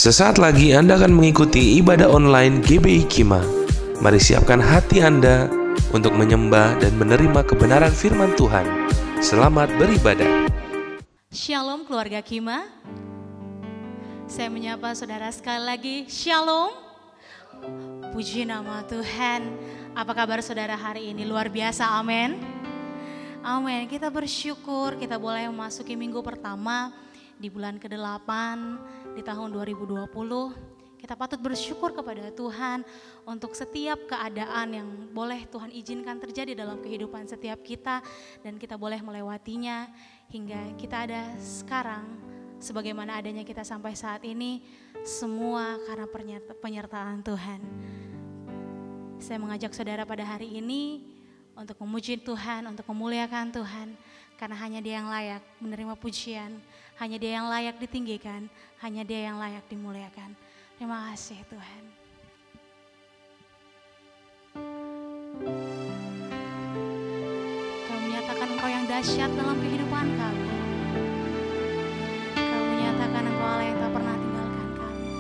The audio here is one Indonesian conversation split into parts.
Sesaat lagi Anda akan mengikuti ibadah online GBI Kima. Mari siapkan hati Anda untuk menyembah dan menerima kebenaran firman Tuhan. Selamat beribadah. Shalom keluarga Kima. Saya menyapa saudara sekali lagi. Shalom. Puji nama Tuhan. Apa kabar saudara hari ini? Luar biasa, amin. Amin. Kita bersyukur kita boleh memasuki minggu pertama di bulan ke-8 di tahun 2020. Kita patut bersyukur kepada Tuhan untuk setiap keadaan yang boleh Tuhan izinkan terjadi dalam kehidupan setiap kita, dan kita boleh melewatinya hingga kita ada sekarang sebagaimana adanya kita sampai saat ini, semua karena penyertaan Tuhan. Saya mengajak saudara pada hari ini untuk memuji Tuhan, untuk memuliakan Tuhan, karena hanya Dia yang layak menerima pujian, hanya Dia yang layak ditinggikan, hanya Dia yang layak dimuliakan. Terima kasih Tuhan. Kau menyatakan Engkau yang dahsyat dalam kehidupan kami. Kau menyatakan Engkau Allah yang tak pernah tinggalkan kami.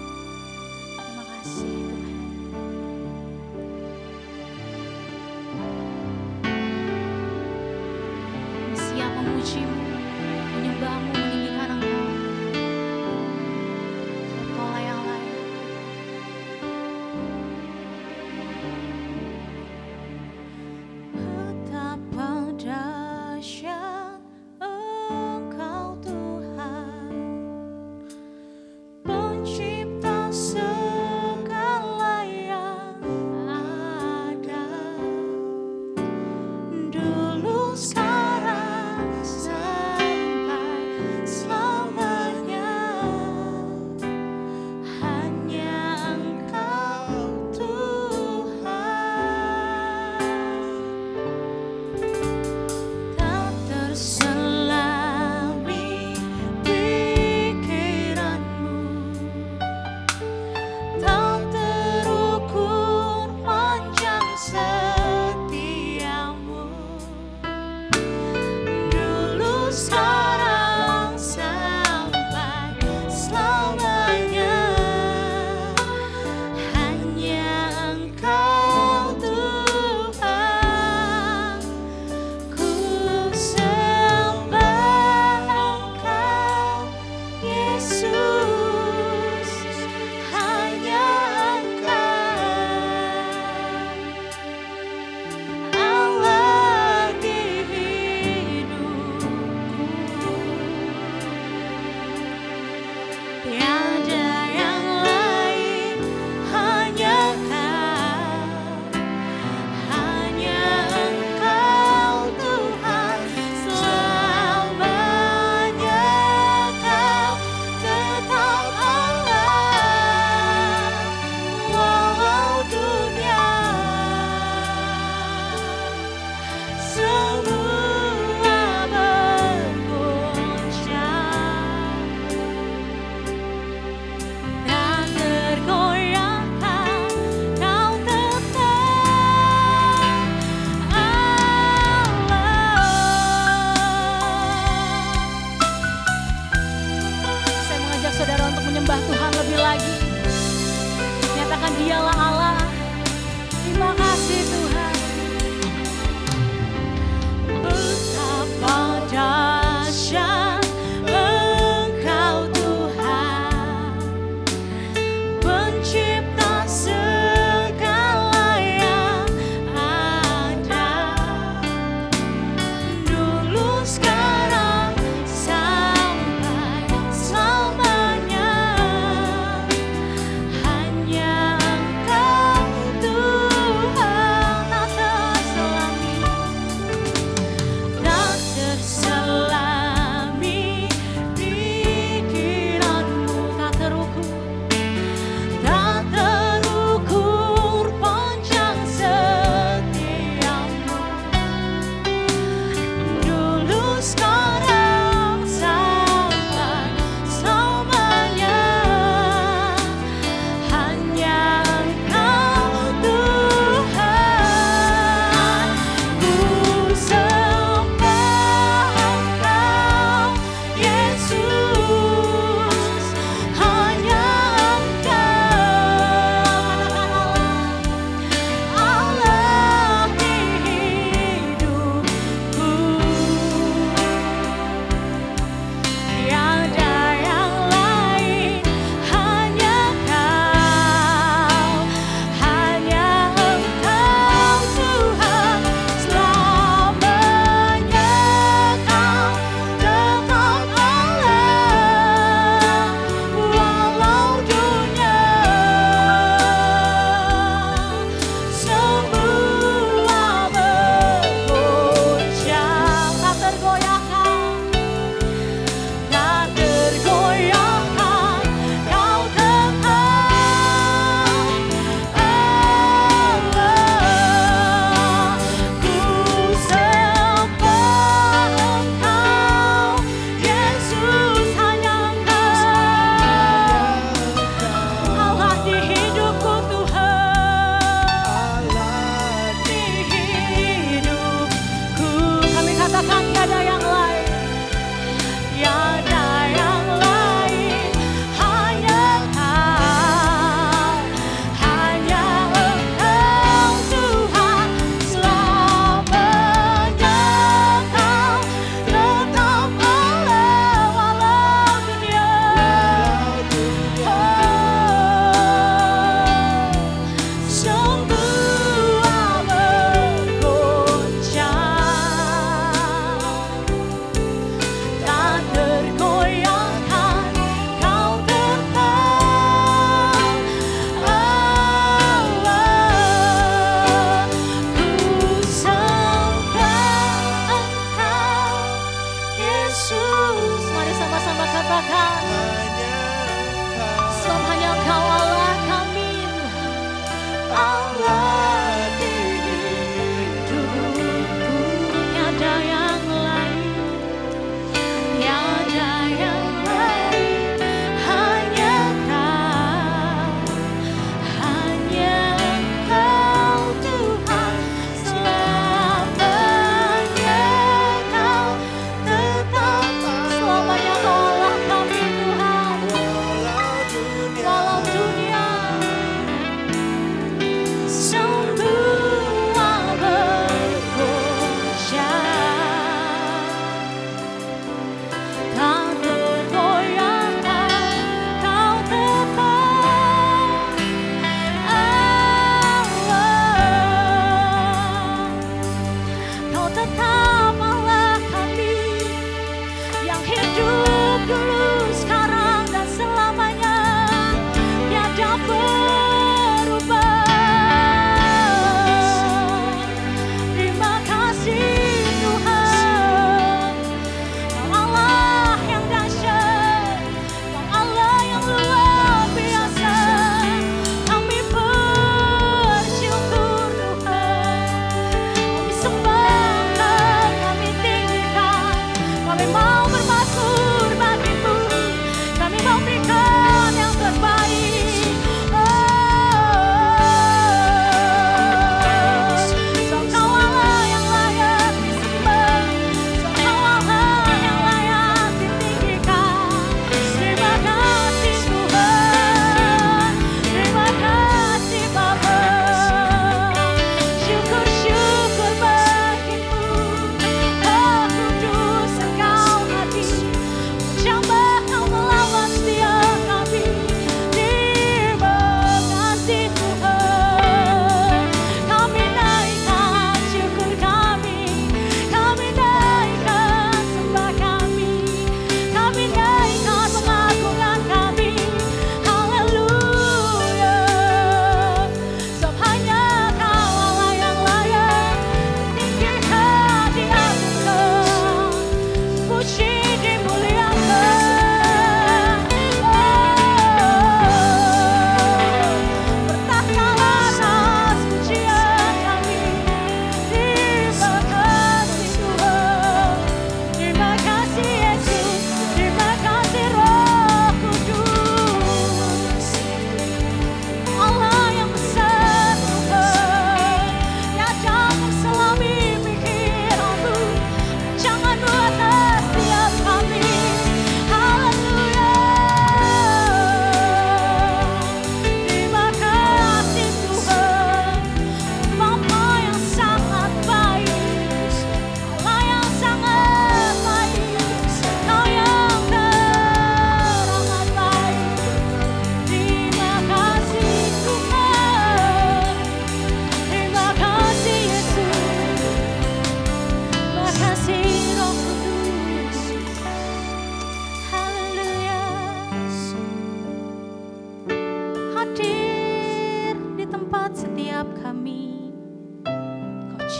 Terima kasih Tuhan. Kami siap memuji-Mu, menyembah-Mu, meninggikan Engkau. Engkau lah yang layak. Betapa dahsyat Engkau Tuhan, pencipta segala yang ada, dulu sekarang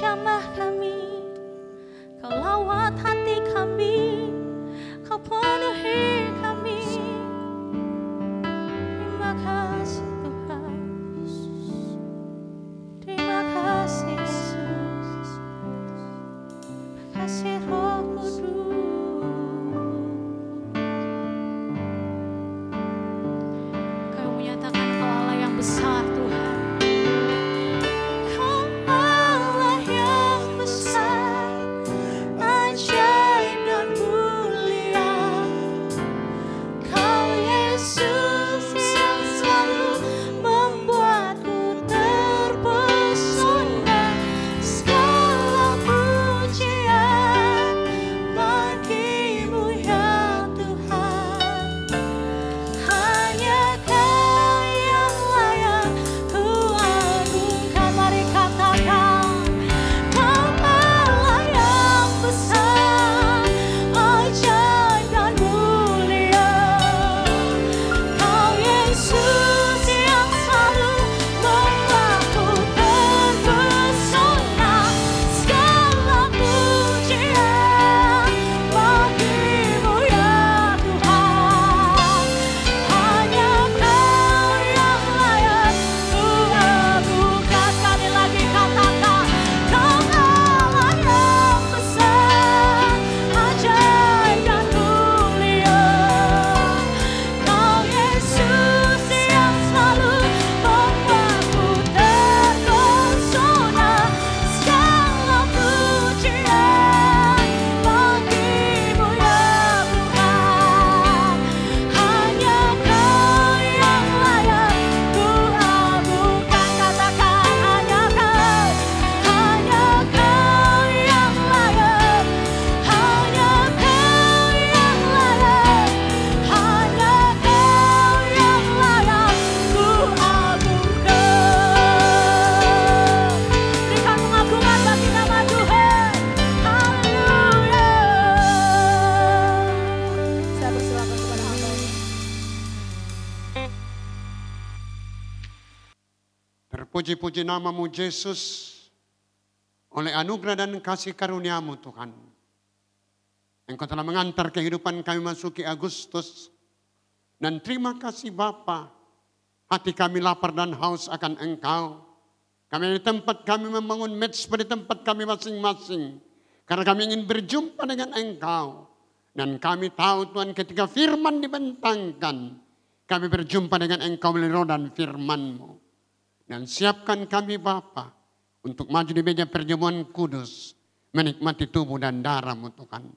jamah kami, Kau lawat hati kami, Kau penuhi kami. Terima kasih Tuhan, terima kasih Yesus, terima kasih Roh Kudus. Kau menyatakan Kau Allah yang besar Tuhan. Kau Allah yang besar, ajaib dan mulia. Kau Yesus yang selalu membuatku terpesona. Segala pujian bagimu ya Tuhan. Hanya Kau yang layak ku agungkan. Mari katakan, Kau Allah yang besar, ajaib dan mulia. Kau Yesus yang selalu membuatku terpesona. Segala pujian bagimu ya Tuhan. Hanya Kau yang layak ku agungkan. Sekali lagi katakan, Kau Allah yang besar, ajaib dan mulia. Kau Yesus yang selalu membuatku terpesona. Segala pujian bagimu ya Tuhan. Hanya Kau yang layak ku agungkan. Katakan, hanya Kau yang layak, hanya Kau yang layak, hanya Kau yang layak ku agungkan. Berikan pengagungan bagi nama Tuhan. Haleluya. Saya persilakan kepada hamba. Terpuji-puji namamu Yesus, oleh anugerah dan kasih karuniamu Tuhan. Engkau telah mengantar kehidupan kami masuki Agustus. Dan terima kasih Bapa, hati kami lapar dan haus akan Engkau. Kami di tempat kami membangun match pada tempat kami masing-masing. Karena kami ingin berjumpa dengan Engkau. Dan kami tahu Tuhan ketika firman dibentangkan, kami berjumpa dengan Engkau melalui roh dan firman-Mu. Dan siapkan kami Bapa untuk maju di meja perjamuan kudus, menikmati tubuh dan darah-Mu Tuhan.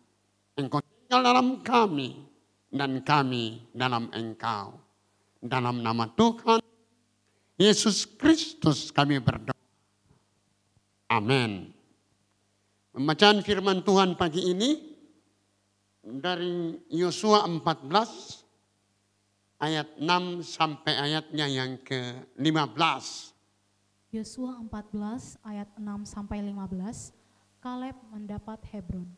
Engkau tinggal dalam kami dan kami dalam Engkau. Dalam nama Tuhan Yesus Kristus kami berdoa. Amin. Pembacaan firman Tuhan pagi ini dari Yosua 14 ayat 6 sampai ayatnya yang ke-15. Yosua 14 ayat 6 sampai 15. Kaleb mendapat Hebron.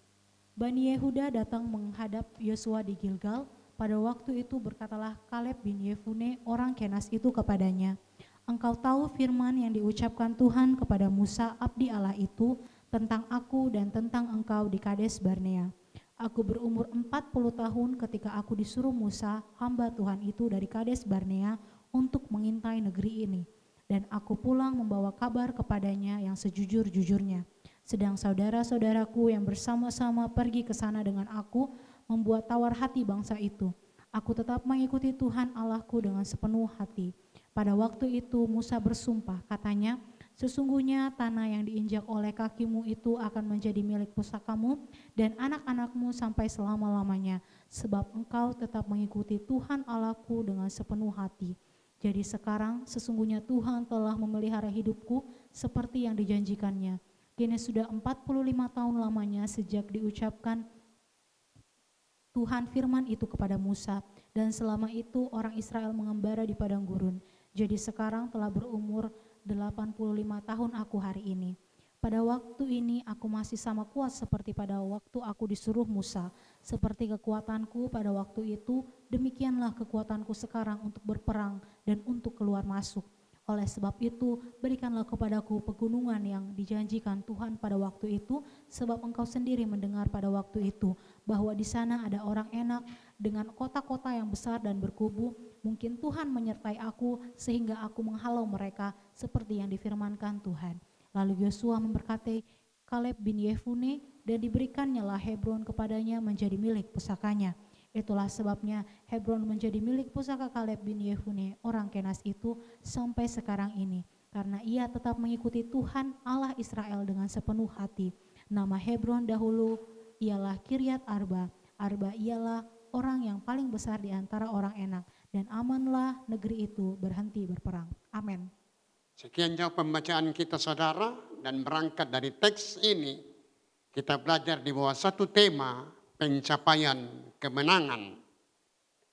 Bani Yehuda datang menghadap Yosua di Gilgal. Pada waktu itu berkatalah Kaleb bin Yefune orang Kenas itu kepadanya, Engkau tahu firman yang diucapkan Tuhan kepada Musa abdi Allah itu tentang aku dan tentang engkau di Kades Barnea. Aku berumur 40 tahun ketika aku disuruh Musa hamba Tuhan itu dari Kades Barnea untuk mengintai negeri ini. Dan aku pulang membawa kabar kepadanya yang sejujur-jujurnya. Sedang saudara-saudaraku yang bersama-sama pergi ke sana dengan aku membuat tawar hati bangsa itu. Aku tetap mengikuti Tuhan Allahku dengan sepenuh hati. Pada waktu itu Musa bersumpah, katanya, sesungguhnya tanah yang diinjak oleh kakimu itu akan menjadi milik pusakamu dan anak-anakmu sampai selama-lamanya, sebab engkau tetap mengikuti Tuhan Allahku dengan sepenuh hati. Jadi sekarang sesungguhnya Tuhan telah memelihara hidupku seperti yang dijanjikannya. Kini sudah 45 tahun lamanya sejak diucapkan Tuhan firman itu kepada Musa, dan selama itu orang Israel mengembara di padang gurun. Jadi sekarang telah berumur 85 tahun aku hari ini. Pada waktu ini aku masih sama kuat seperti pada waktu aku disuruh Musa. Seperti kekuatanku pada waktu itu, demikianlah kekuatanku sekarang untuk berperang dan untuk keluar masuk. Oleh sebab itu, berikanlah kepadaku pegunungan yang dijanjikan Tuhan pada waktu itu, sebab engkau sendiri mendengar pada waktu itu bahwa di sana ada orang enak dengan kota-kota yang besar dan berkubu. Mungkin Tuhan menyertai aku sehingga aku menghalau mereka seperti yang difirmankan Tuhan. Lalu Yosua memberkati Kaleb bin Yefune dan diberikannya lah Hebron kepadanya menjadi milik pusakanya. Itulah sebabnya Hebron menjadi milik pusaka Kaleb bin Yefune orang Kenas itu sampai sekarang ini. Karena ia tetap mengikuti Tuhan Allah Israel dengan sepenuh hati. Nama Hebron dahulu ialah Kiryat Arba. Arba ialah orang yang paling besar di antara orang enak. Dan amanlah negeri itu berhenti berperang. Amin. Sekian jauh pembacaan kita saudara, dan berangkat dari teks ini kita belajar di bawah satu tema pencapaian kemenangan.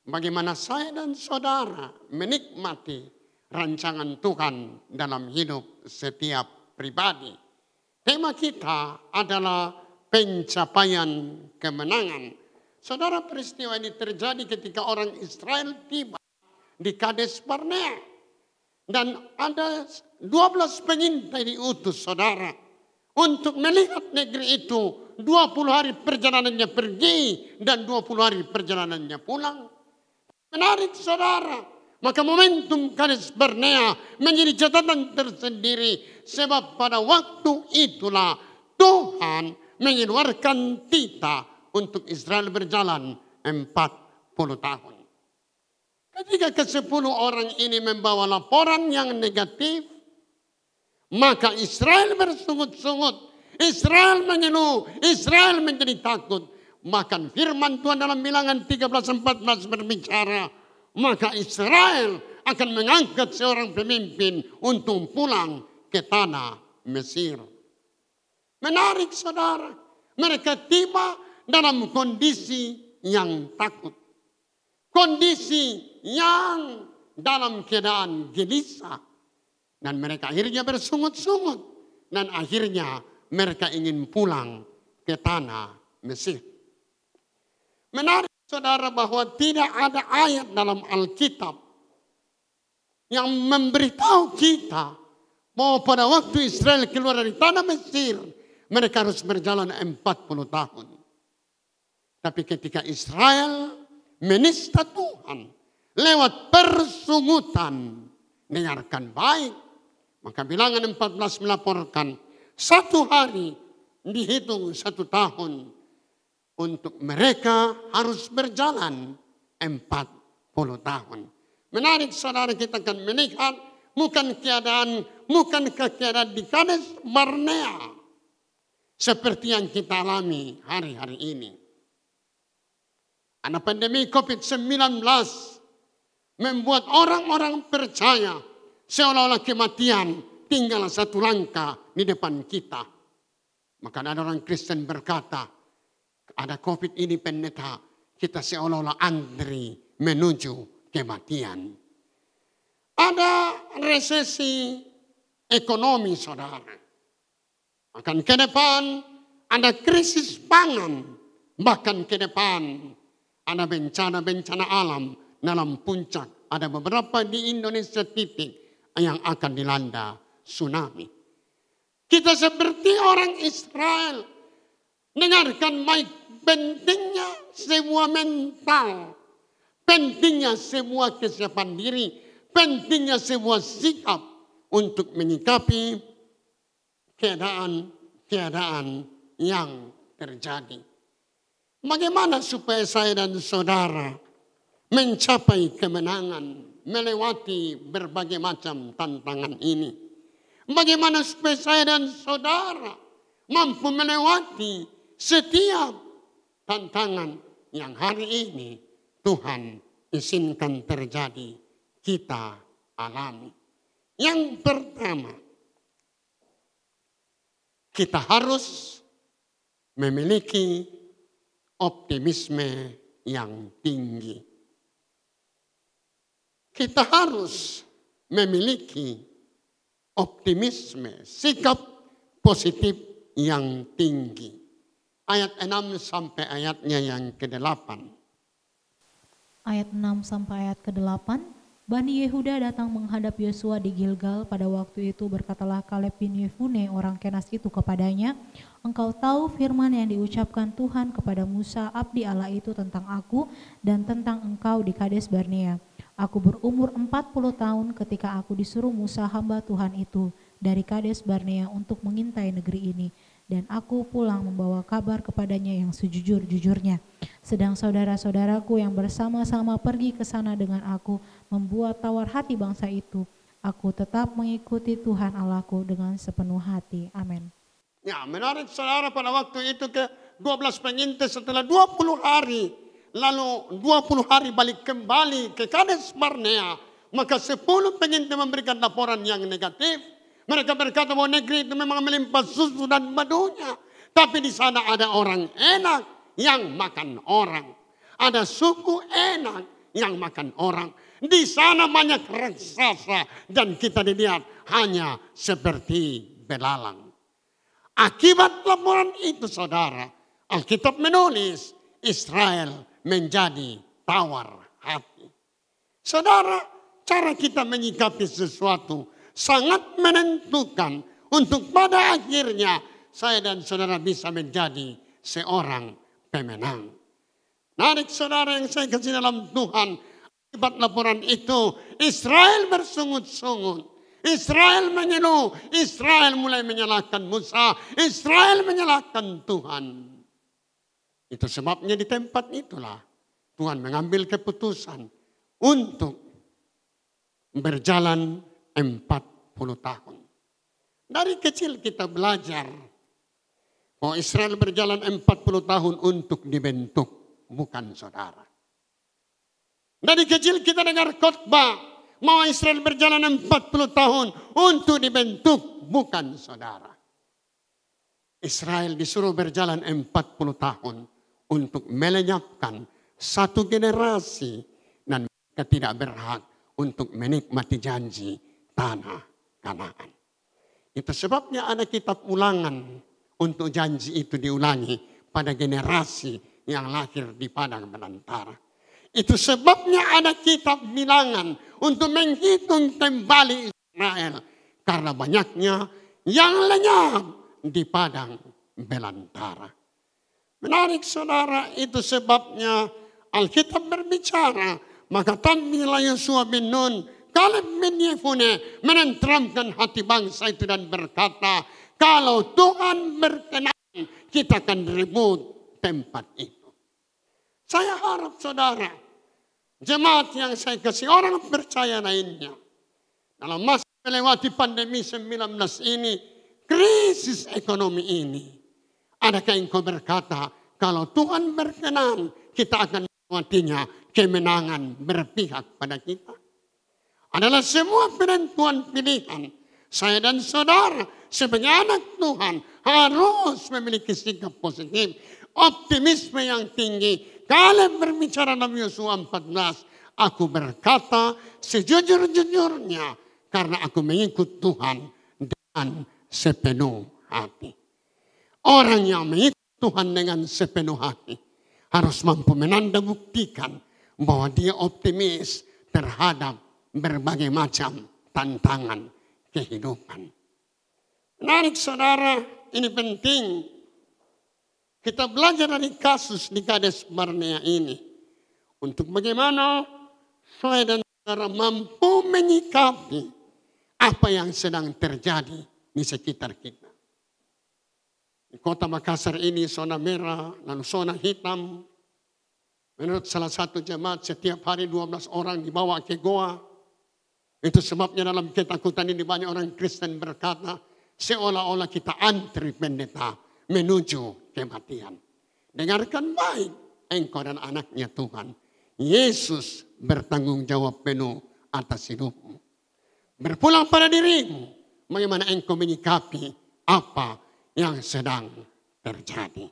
Bagaimana saya dan saudara menikmati rancangan Tuhan dalam hidup setiap pribadi. Tema kita adalah pencapaian kemenangan. Saudara, peristiwa ini terjadi ketika orang Israel tiba di Kades Barnea. Dan ada 12 pengintai diutus saudara untuk melihat negeri itu. 20 hari perjalanannya pergi dan 20 hari perjalanannya pulang. Menarik saudara. Maka momentum Kades Barnea menjadi catatan tersendiri. Sebab pada waktu itulah Tuhan mengeluarkan titah untuk Israel berjalan 40 tahun. Ketika ke-10 orang ini membawa laporan yang negatif, maka Israel bersungut-sungut. Israel mengeluh, Israel menjadi takut. Maka firman Tuhan dalam Bilangan 13:14 berbicara, maka Israel akan mengangkat seorang pemimpin untuk pulang ke tanah Mesir. Menarik saudara, mereka tiba dalam kondisi yang takut. Kondisi yang dalam keadaan gelisah. Dan mereka akhirnya bersungut-sungut. Dan akhirnya mereka ingin pulang ke tanah Mesir. Menarik saudara bahwa tidak ada ayat dalam Alkitab yang memberitahu kita bahwa pada waktu Israel keluar dari tanah Mesir, mereka harus berjalan 40 tahun. Tapi ketika Israel menista Tuhan lewat persungutan, dengarkan baik, maka Bilangan 14 melaporkan 1 hari dihitung 1 tahun untuk mereka harus berjalan 40 tahun. Menarik saudara, kita akan melihat bukan keadaan di Kades Barnea seperti yang kita alami hari-hari ini. Karena pandemi COVID-19 membuat orang-orang percaya seolah-olah kematian tinggal 1 langkah di depan kita. Maka ada orang Kristen berkata, ada COVID ini pendeta, kita seolah-olah antri menuju kematian. Ada resesi ekonomi saudara. Akan ke depan ada krisis pangan. Bahkan ke depan ada bencana-bencana alam dalam puncak. Ada beberapa di Indonesia titik yang akan dilanda tsunami. Kita seperti orang Israel. Dengarkan baik, pentingnya sebuah mental. Pentingnya sebuah kesiapan diri. Pentingnya sebuah sikap untuk menyikapi keadaan yang terjadi. Bagaimana supaya saya dan saudara mencapai kemenangan, melewati berbagai macam tantangan ini? Bagaimana supaya saya dan saudara mampu melewati setiap tantangan yang hari ini Tuhan izinkan terjadi, kita alami? Yang pertama, kita harus memiliki optimisme yang tinggi. Kita harus memiliki optimisme, sikap positif yang tinggi. Ayat 6 sampai ayatnya yang ke-8. Ayat 6 sampai ayat ke-8. Bani Yehuda datang menghadap Yosua di Gilgal. Pada waktu itu berkatalah Kaleb bin Yefune orang Kenas itu kepadanya, "Engkau tahu firman yang diucapkan Tuhan kepada Musa abdi Allah itu tentang aku dan tentang engkau di Kades Barnea. Aku berumur 40 tahun ketika aku disuruh Musa hamba Tuhan itu dari Kades Barnea untuk mengintai negeri ini. Dan aku pulang membawa kabar kepadanya yang sejujur-jujurnya. Sedang saudara-saudaraku yang bersama-sama pergi ke sana dengan aku membuat tawar hati bangsa itu. Aku tetap mengikuti Tuhan Allahku dengan sepenuh hati." Amin. Ya, menarik saudara, pada waktu itu ke 12 pengintai setelah 20 hari. Lalu 20 hari balik kembali ke Kades Barnea. Maka 10 pengintai memberikan laporan yang negatif. Mereka berkata bahwa negeri itu memang melimpah susu dan madunya. Tapi di sana ada orang enak yang makan orang. Ada suku enak yang makan orang. Di sana banyak raksasa dan kita dilihat hanya seperti belalang. Akibat laporan itu saudara, Alkitab menulis Israel menjadi tawar hati. Saudara, cara kita menyikapi sesuatu sangat menentukan untuk pada akhirnya saya dan saudara bisa menjadi seorang pemenang. Narik saudara yang saya kasih dalam Tuhan, akibat laporan itu Israel bersungut-sungut. Israel mengeluh, Israel mulai menyalahkan Musa, Israel menyalahkan Tuhan. Itu sebabnya di tempat itulah Tuhan mengambil keputusan untuk berjalan 40 tahun. Dari kecil kita belajar bahwa Israel berjalan 40 tahun untuk dibentuk, bukan saudara. Dari kecil kita dengar khotbah bahwa Israel berjalan 40 tahun untuk dibentuk, bukan saudara. Israel disuruh berjalan 40 tahun untuk melenyapkan satu generasi dan mereka tidak berhak untuk menikmati janji tanah Kanaan. Itu sebabnya ada kitab ulangan untuk janji itu diulangi pada generasi yang lahir di padang belantara. Itu sebabnya ada kitab bilangan untuk menghitung kembali Israel karena banyaknya yang lenyap di padang belantara. Menarik saudara, itu sebabnya Alkitab berbicara, maka tampillah Yosua bin Nun, Kaleb bin Yefune menenteramkan hati bangsa itu dan berkata, kalau Tuhan berkenan kita akan rebut tempat itu. Saya harap saudara, jemaat yang saya kasih, orang percaya lainnya, dalam masa melewati pandemi 19 ini, krisis ekonomi ini, adakah engkau berkata, kalau Tuhan berkenan kita akan melewatinya, kemenangan berpihak pada kita? Adalah semua penentuan pilihan. Saya dan saudara sebagai anak Tuhan harus memiliki sikap positif, optimisme yang tinggi. Kaleb berbicara dalam Yosua 14, aku berkata sejujur-jujurnya karena aku mengikut Tuhan dengan sepenuh hati. Orang yang mengikut Tuhan dengan sepenuh hati harus mampu menanda buktikan bahwa dia optimis terhadap berbagai macam tantangan kehidupan. Menarik saudara, ini penting. Kita belajar dari kasus di Kades Barnea ini. Untuk bagaimana saya dan saudara mampu menyikapi apa yang sedang terjadi di sekitar kita. Di kota Makassar ini zona merah, lalu zona hitam. Menurut salah satu jemaat setiap hari 12 orang dibawa ke goa. Itu sebabnya dalam ketakutan ini banyak orang Kristen berkata, seolah-olah kita antri pendeta menuju kematian. Dengarkan baik, engkau dan anaknya Tuhan. Yesus bertanggung jawab penuh atas hidupmu. Berpulang pada dirimu, bagaimana engkau menyikapi apa yang sedang terjadi.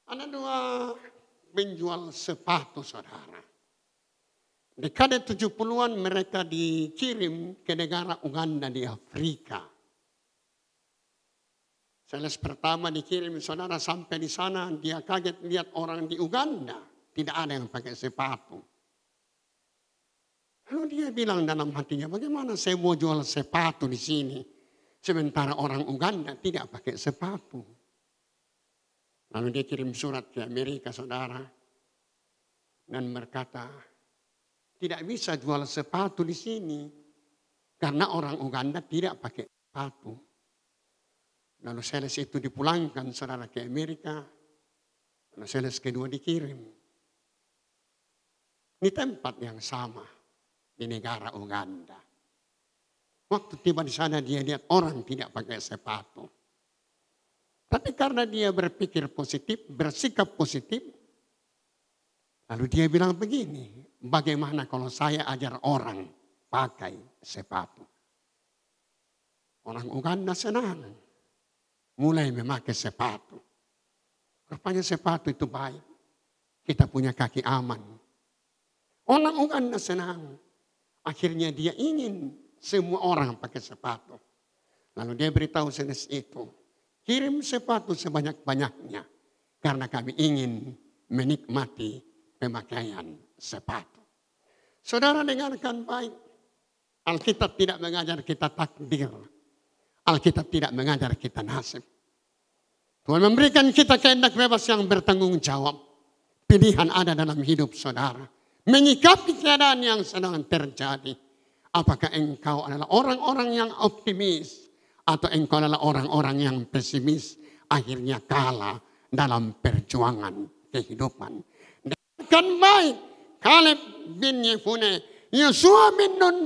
Ada dua penjual sepatu saudara. Dekade 70-an mereka dikirim ke negara Uganda di Afrika. Sales pertama dikirim saudara, sampai di sana dia kaget lihat orang di Uganda tidak ada yang pakai sepatu. Lalu dia bilang dalam hatinya, bagaimana saya mau jual sepatu di sini. Sementara orang Uganda tidak pakai sepatu. Lalu dia kirim surat ke Amerika, saudara. Dan berkata, tidak bisa jual sepatu di sini. Karena orang Uganda tidak pakai sepatu. Lalu sales itu dipulangkan, saudara, ke Amerika. Lalu sales kedua dikirim. Di tempat yang sama. Di negara Uganda. Waktu tiba di sana dia lihat orang tidak pakai sepatu. Tapi karena dia berpikir positif, bersikap positif. Lalu dia bilang begini, bagaimana kalau saya ajar orang pakai sepatu? Orang Uganda senang. Mulai memakai sepatu. Rupanya sepatu itu baik. Kita punya kaki aman. Orang Uganda senang. Akhirnya dia ingin semua orang pakai sepatu. Lalu dia beritahu sales itu, kirim sepatu sebanyak-banyaknya. Karena kami ingin menikmati pemakaian sepatu. Saudara dengarkan baik. Alkitab tidak mengajar kita takdir. Alkitab tidak mengajar kita nasib. Tuhan memberikan kita kehendak bebas yang bertanggung jawab. Pilihan ada dalam hidup saudara. Menyikapi keadaan yang sedang terjadi. Apakah engkau adalah orang-orang yang optimis. Atau engkau adalah orang-orang yang pesimis. Akhirnya kalah dalam perjuangan kehidupan. Dan baik. Kaleb bin Yefune. Yosua bin Nun.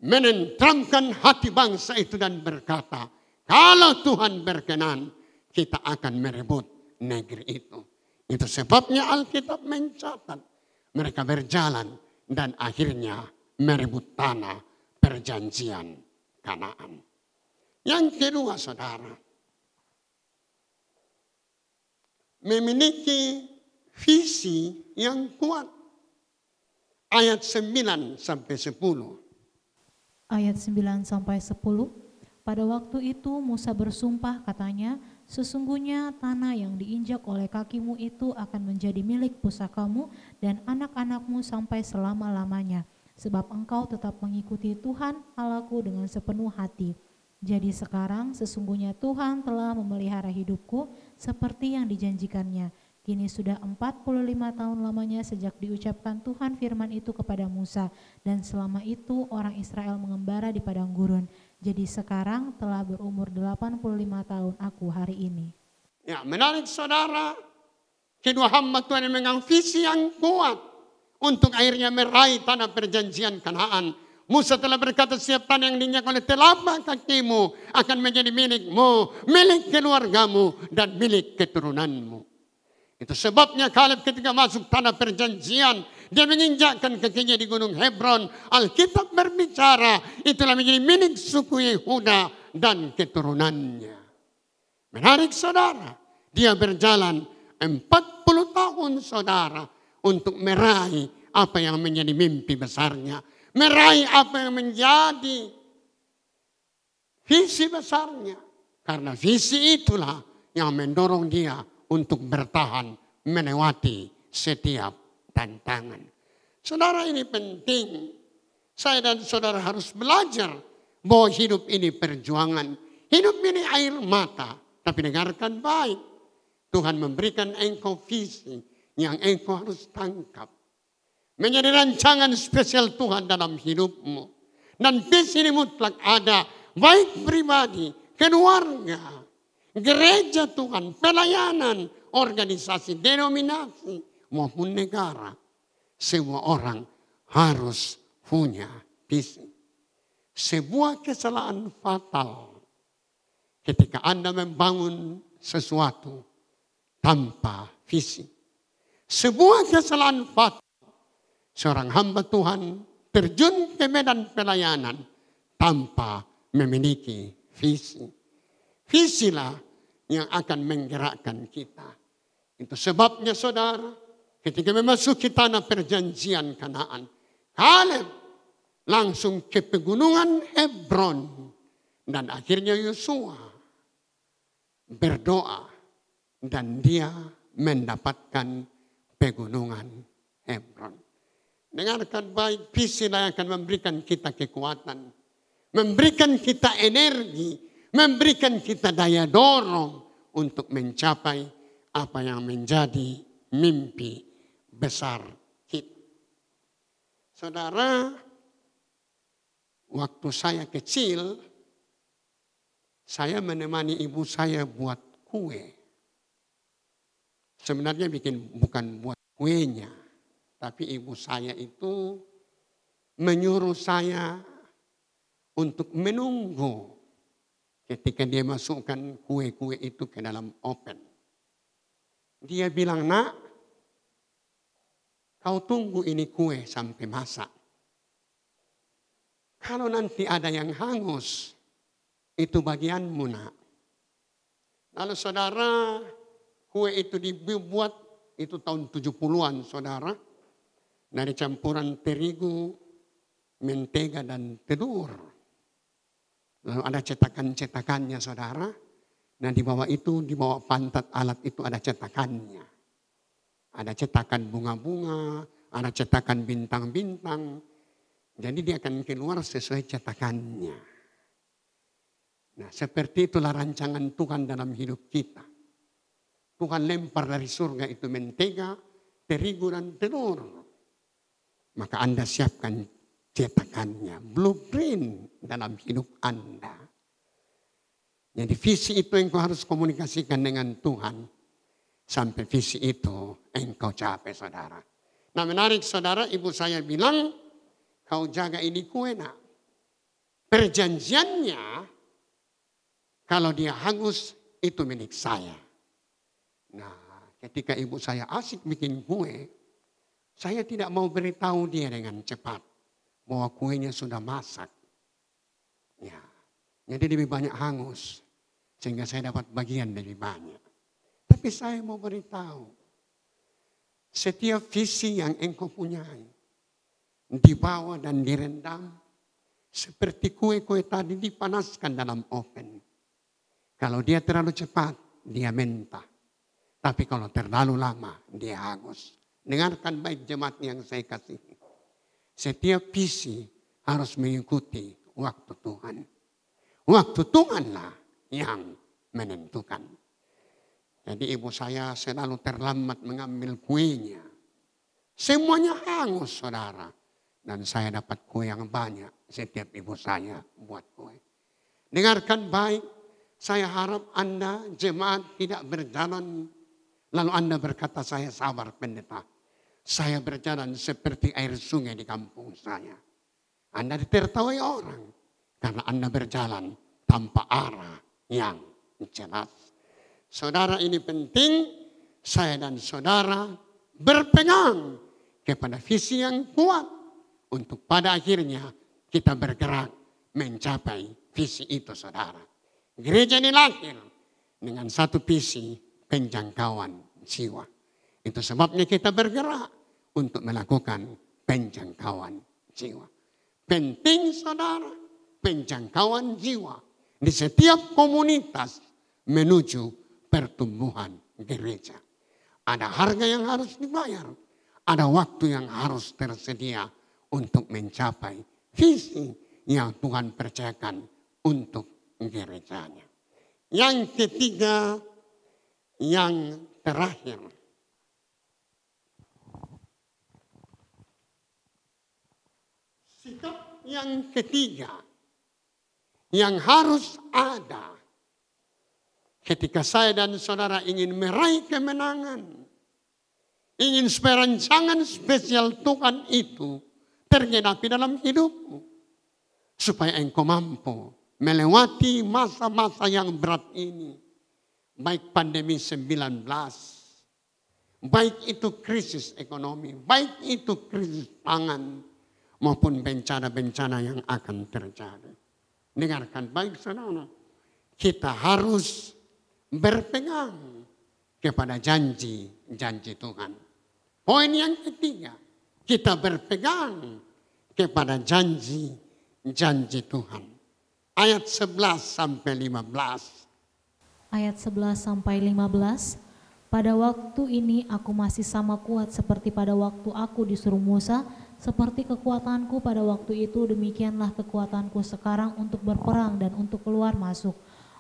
Menenteramkan hati bangsa itu dan berkata. Kalau Tuhan berkenan. Kita akan merebut negeri itu. Itu sebabnya Alkitab mencatat. Mereka berjalan dan akhirnya merebut tanah perjanjian Kanaan. Yang kedua saudara. Memiliki visi yang kuat. Ayat 9 sampai 10. Ayat 9 sampai 10. Pada waktu itu Musa bersumpah katanya, sesungguhnya tanah yang diinjak oleh kakimu itu akan menjadi milik pusakamu dan anak-anakmu sampai selama-lamanya. Sebab engkau tetap mengikuti Tuhan Allahku dengan sepenuh hati. Jadi sekarang sesungguhnya Tuhan telah memelihara hidupku seperti yang dijanjikannya. Kini sudah 45 tahun lamanya sejak diucapkan Tuhan firman itu kepada Musa. Dan selama itu orang Israel mengembara di padang gurun. Jadi sekarang telah berumur 85 tahun aku hari ini. Ya, menarik saudara. Kedua hamba Tuhan yang memegang visi yang kuat. Untuk akhirnya meraih tanah perjanjian Kanaan. Musa telah berkata setiap tanah yang diinjak oleh telapak kakimu akan menjadi milikmu, milik keluargamu dan milik keturunanmu. Itu sebabnya Kaleb ketika masuk tanah perjanjian, dia menginjakkan kakinya di gunung Hebron. Alkitab berbicara, itulah menjadi milik suku Yehuda dan keturunannya. Menarik saudara, dia berjalan 40 tahun saudara untuk meraih apa yang menjadi mimpi besarnya. Meraih apa yang menjadi visi besarnya. Karena visi itulah yang mendorong dia untuk bertahan melewati setiap tantangan. Saudara, ini penting. Saya dan saudara harus belajar bahwa hidup ini perjuangan. Hidup ini air mata. Tapi dengarkan baik. Tuhan memberikan engkau visi yang engkau harus tangkap. Menjadi rancangan spesial Tuhan dalam hidupmu. Dan visi ini mutlak ada. Baik pribadi, keluarga, gereja Tuhan, pelayanan, organisasi, denominasi, maupun negara. Semua orang harus punya visi. Sebuah kesalahan fatal ketika Anda membangun sesuatu tanpa visi. Sebuah kesalahan fatal seorang hamba Tuhan terjun ke medan pelayanan tanpa memiliki visi. Visilah yang akan menggerakkan kita. Itu sebabnya saudara, ketika memasuki tanah perjanjian Kanaan, Kaleb langsung ke pegunungan Hebron. Dan akhirnya Yosua berdoa dan dia mendapatkan pegunungan Hebron. Dengarkan baik, visi yang akan memberikan kita kekuatan. Memberikan kita energi, memberikan kita daya dorong untuk mencapai apa yang menjadi mimpi besar kita. Saudara, waktu saya kecil, saya menemani ibu saya buat kue. Sebenarnya bukan buat kuenya, tapi ibu saya itu menyuruh saya untuk menunggu ketika dia masukkan kue-kue itu ke dalam oven. Dia bilang, "Nak, kau tunggu ini kue sampai masak. Kalau nanti ada yang hangus, itu bagianmu, Nak." Lalu saudara, kue itu dibuat itu tahun 70-an, saudara. Dari campuran terigu, mentega, dan telur. Lalu ada cetakan-cetakannya, saudara. Nah di bawah itu, di bawah pantat alat itu ada cetakannya. Ada cetakan bunga-bunga, ada cetakan bintang-bintang. Jadi dia akan keluar sesuai cetakannya. Nah seperti itulah rancangan Tuhan dalam hidup kita. Tuhan lempar dari surga itu mentega, terigu, dan telur. Maka Anda siapkan cetakannya, blueprint dalam hidup Anda. Jadi visi itu engkau harus komunikasikan dengan Tuhan. Sampai visi itu engkau capai, saudara. Nah menarik, saudara, ibu saya bilang, kau jaga ini kue, Nak. Perjanjiannya, kalau dia hangus, itu milik saya. Nah ketika ibu saya asik bikin kue, saya tidak mau beritahu dia dengan cepat bahwa kuenya sudah masak. Ya, jadi lebih banyak hangus. Sehingga saya dapat bagian lebih banyak. Tapi saya mau beritahu. Setiap visi yang engkau punyai. Dibawa dan direndam. Seperti kue-kue tadi dipanaskan dalam oven. Kalau dia terlalu cepat, dia mentah. Tapi kalau terlalu lama, dia hangus. Dengarkan baik jemaat yang saya kasihi. Setiap visi harus mengikuti waktu Tuhan. Waktu Tuhanlah yang menentukan. Jadi ibu saya selalu terlambat mengambil kuenya. Semuanya hangus, saudara. Dan saya dapat kue yang banyak setiap ibu saya buat kue. Dengarkan baik, saya harap Anda jemaat tidak berjalan. Lalu Anda berkata, saya sabar pendeta. Saya berjalan seperti air sungai di kampung saya. Anda ditertawai orang karena Anda berjalan tanpa arah yang jelas. Saudara, ini penting saya dan saudara berpegang kepada visi yang kuat untuk pada akhirnya kita bergerak mencapai visi itu, saudara. Gereja ini lahir dengan satu visi, penjangkauan jiwa. Itu sebabnya kita bergerak untuk melakukan penjangkauan jiwa. Penting, saudara, penjangkauan jiwa di setiap komunitas menuju pertumbuhan gereja. Ada harga yang harus dibayar. Ada waktu yang harus tersedia untuk mencapai visi yang Tuhan percayakan untuk gerejanya. Yang ketiga, yang terakhir. Sikap yang ketiga yang harus ada ketika saya dan saudara ingin meraih kemenangan, ingin supaya rancangan spesial Tuhan itu tergenapi dalam hidupmu, supaya engkau mampu melewati masa-masa yang berat ini, baik pandemi 19, baik itu krisis ekonomi, baik itu krisis pangan, maupun bencana-bencana yang akan terjadi. Dengarkan baik, saudara. Kita harus berpegang kepada janji-janji Tuhan. Poin yang ketiga, kita berpegang kepada janji-janji Tuhan. Ayat 11 sampai 15. Ayat 11 sampai 15. Pada waktu ini aku masih sama kuat seperti pada waktu aku disuruh Musa, seperti kekuatanku pada waktu itu, demikianlah kekuatanku sekarang untuk berperang dan untuk keluar masuk.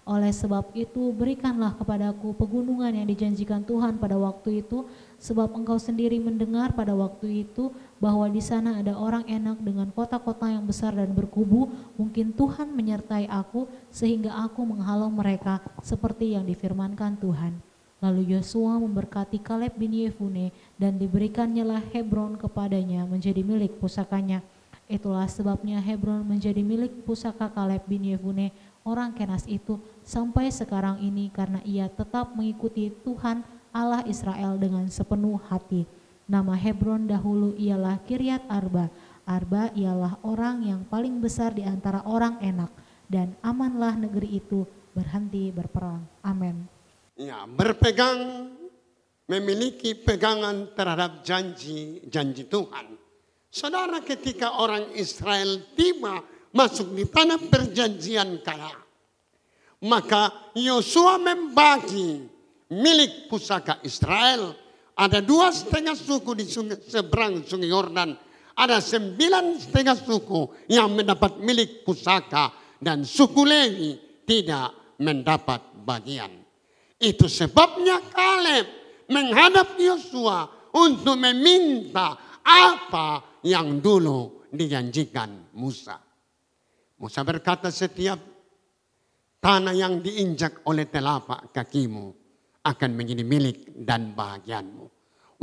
Oleh sebab itu, berikanlah kepadaku pegunungan yang dijanjikan Tuhan pada waktu itu, sebab engkau sendiri mendengar pada waktu itu bahwa di sana ada orang enak dengan kota-kota yang besar dan berkubu. Mungkin Tuhan menyertai aku sehingga aku menghalau mereka seperti yang difirmankan Tuhan. Lalu Yosua memberkati Kaleb bin Yefune dan diberikannya Hebron kepadanya menjadi milik pusakanya. Itulah sebabnya Hebron menjadi milik pusaka Kaleb bin Yefune orang Kenas itu sampai sekarang ini, karena ia tetap mengikuti Tuhan Allah Israel dengan sepenuh hati. Nama Hebron dahulu ialah Kiryat Arba. Arba ialah orang yang paling besar di antara orang Enak, dan amanlah negeri itu berhenti berperang. Amin. Ya, berpegang, memiliki pegangan terhadap janji Tuhan. Saudara, ketika orang Israel tiba masuk di tanah perjanjian Kanaan, maka Yosua membagi milik pusaka Israel. Ada 2,5 suku di seberang sungai Yordan. Ada 9,5 suku yang mendapat milik pusaka, dan suku Lewi tidak mendapat bagian. Itu sebabnya Kaleb menghadap Yosua untuk meminta apa yang dulu dijanjikan Musa. Musa berkata, setiap tanah yang diinjak oleh telapak kakimu akan menjadi milik dan bahagianmu.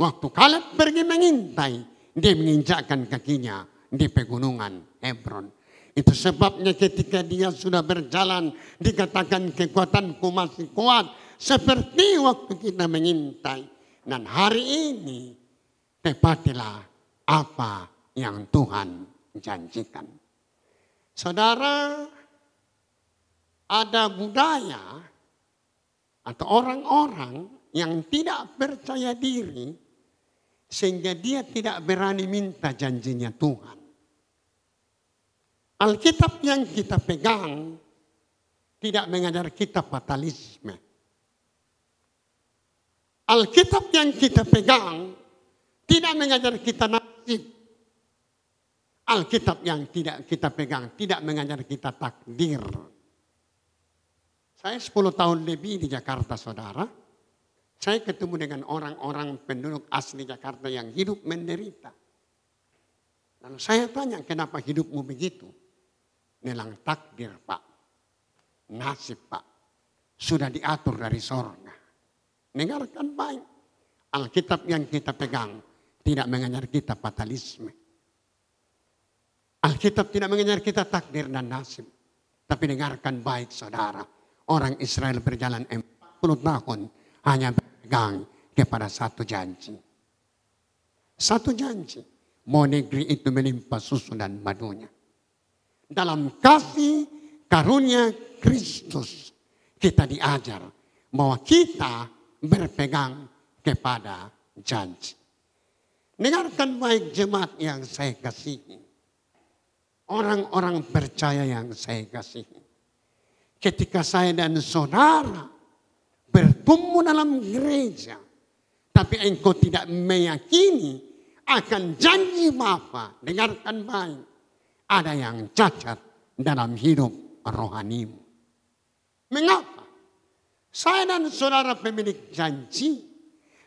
Waktu Kaleb pergi mengintai, dia menginjakkan kakinya di pegunungan Hebron. Itu sebabnya ketika dia sudah berjalan, dikatakan kekuatanku masih kuat seperti waktu kita mengintai. Dan hari ini tepatilah apa yang Tuhan janjikan. Saudara, ada budaya atau orang-orang yang tidak percaya diri sehingga dia tidak berani minta janjinya Tuhan. Alkitab yang kita pegang tidak mengajar kita fatalisme. Alkitab yang kita pegang tidak mengajar kita nasib. Alkitab yang tidak kita pegang tidak mengajar kita takdir. Saya 10 tahun lebih di Jakarta, saudara. Saya ketemu dengan orang-orang penduduk asli Jakarta yang hidup menderita. Lalu saya tanya, kenapa hidupmu begitu? Bilang, takdir Pak, nasib Pak, sudah diatur dari sorga. Dengarkan baik, Alkitab yang kita pegang tidak mengajar kita fatalisme. Alkitab tidak mengajar kita takdir dan nasib. Tapi dengarkan baik saudara, orang Israel berjalan 40 tahun hanya berpegang kepada satu janji. Satu janji, mau negeri itu melimpah susu dan madunya. Dalam kasih karunia Kristus kita diajar bahwa kita berpegang kepada janji. Dengarkan baik jemaat yang saya kasihi. Orang-orang percaya yang saya kasihi. Ketika saya dan saudara bertumbuh dalam gereja, tapi engkau tidak meyakini akan janji Bapa, dengarkan baik. Ada yang cacat dalam hidup rohanimu. Mengapa? Saya dan saudara pemilik janji.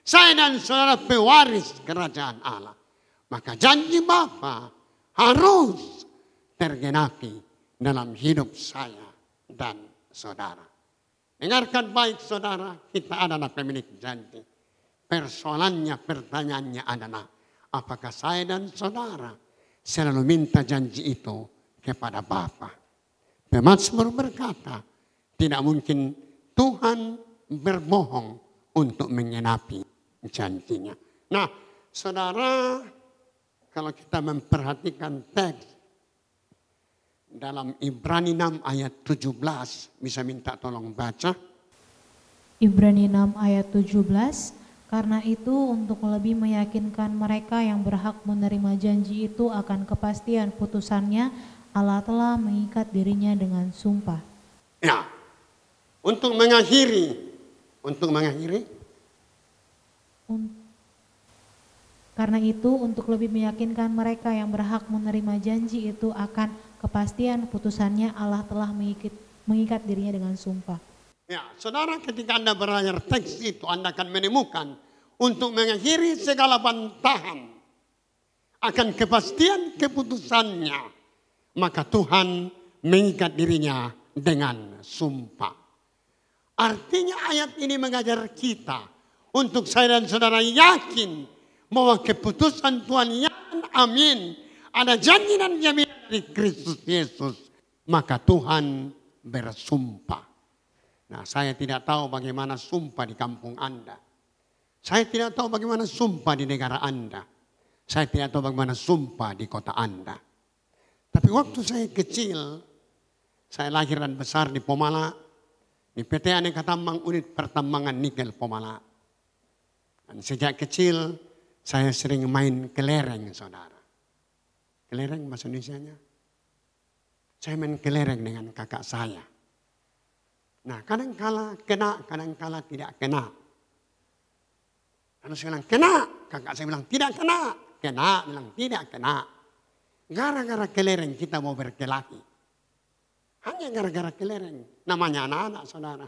Saya dan saudara pewaris kerajaan Allah. Maka janji Bapa harus tergenapi dalam hidup saya dan saudara. Dengarkan baik saudara, kita adalah pemilik janji. Persoalannya, pertanyaannya adalah, apakah saya dan saudara selalu minta janji itu kepada Bapa? Pemazmur berkata, tidak mungkin Tuhan berbohong untuk menggenapi janjinya. Nah, saudara, kalau kita memperhatikan teks dalam Ibrani 6 ayat 17, bisa minta tolong baca. Ibrani 6 ayat 17, karena itu untuk lebih meyakinkan mereka yang berhak menerima janji itu akan kepastian putusannya, Allah telah mengikat dirinya dengan sumpah. Ya, untuk mengakhiri Karena itu untuk lebih meyakinkan mereka yang berhak menerima janji itu akan kepastian putusannya, Allah telah mengikat dirinya dengan sumpah. Ya, saudara, ketika Anda belajar teks itu, Anda akan menemukan untuk mengakhiri segala bantahan akan kepastian keputusannya, maka Tuhan mengikat dirinya dengan sumpah. Artinya ayat ini mengajar kita untuk saya dan saudara yakin bahwa keputusan Tuhan yang amin, ada janji dan jaminan dari Kristus Yesus, maka Tuhan bersumpah. Nah, saya tidak tahu bagaimana sumpah di kampung Anda. Saya tidak tahu bagaimana sumpah di negara Anda. Saya tidak tahu bagaimana sumpah di kota Anda. Tapi waktu saya kecil, saya lahir dan besar di Pomala, di PT Aneka Tambang Unit Pertambangan Nikel Pomala. Dan sejak kecil, saya sering main kelereng, saudara. Kelereng bahasa Indonesianya? Saya main kelereng dengan kakak saya. Nah, kadang-kala kena, kadang-kala tidak kena. Lalu saya bilang, kena. Kakak saya bilang, tidak kena. Kena, bilang, tidak kena. Gara-gara kelereng kita mau berkelahi. Hanya gara-gara kelereng. Namanya anak-anak, saudara.